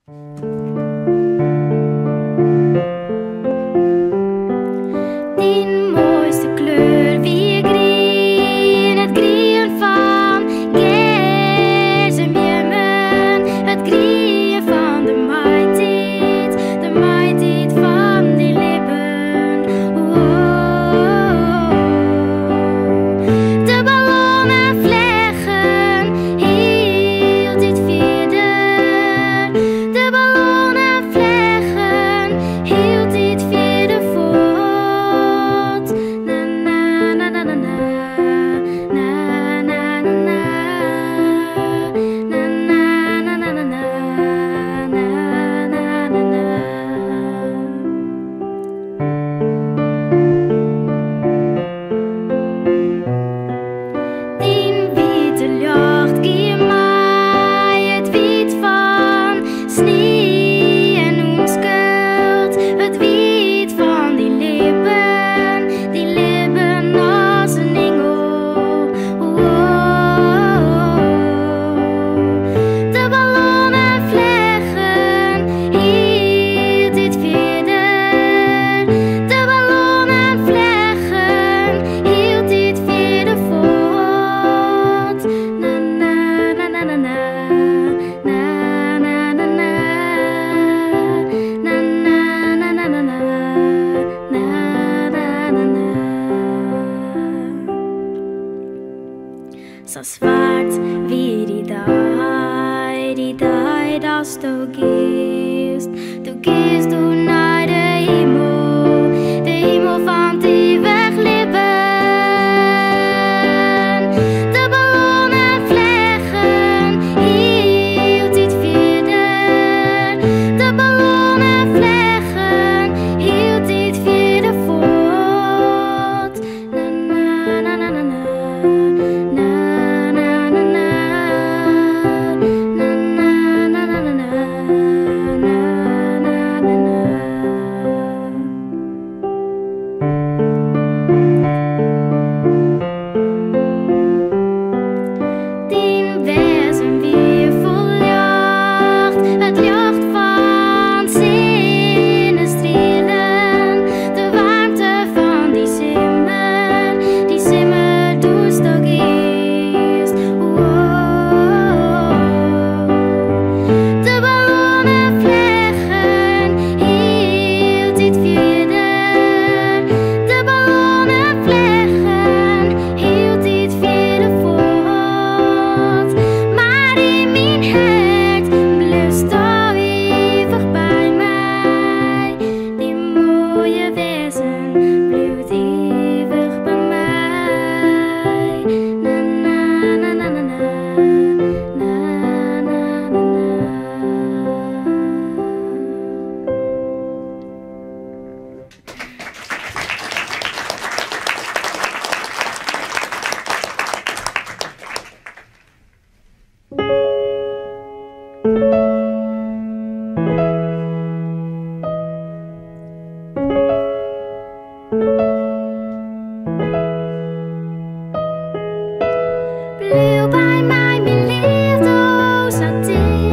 Din mooiste kleur wie green, het green van Geesemjemen, het green van de maaitijd van die lippen. De ballonnen vliegen heel dit verder, de ballonnen vliegen heel dit verder voort. Na na na na na na, na na na na, na na na na na, na na na na. Die witte lucht geeft mij het wit van sneeuw en onschuld, het wit van die lippen als een engel. De ballonnen vliegen heel dit verder, de ballonnen vliegen heel dit verder voort. Na na na na na na, na na na na, na na na na na na, na na na na. Zo zwart wie die dag als du gehst du naar de hemel van die weglippen. De ballonnen vliegen heel dit verder, de ballonnen vliegen heel dit verder voort. Na na na na na na, na na na na, na na na na na, na na na na. Tien wezen weer vol jacht, het jacht van zinnestrelen, de warmte van die simmer doest ook eerst. De ballonnen vliegen heel dit verder, de ballonnen vliegen heel dit verder voort. Maar in mijn hart blijft al eeuwig bij mij, die mooie wezen blijft eeuwig bij mij. Na na na na na na, na na na na. Blijf bij mij, mijn liefde, satin.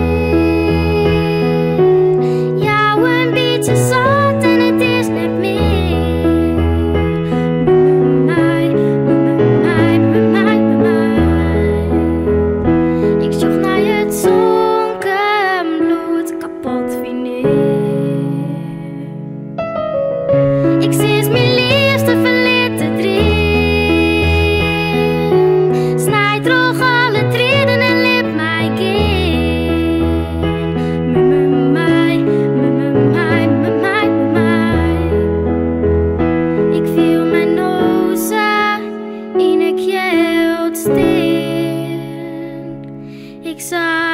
Jou een beetje zat en het is niet meer. Bij mij. Ik zocht naar het zonken bloed, kapot vineer. Ik sinds mijn liefste verleerd te drinken. Snijd droog alle treden en lip mij geen. Met mij. Ik viel mijn nozen in een geld steen. Ik zag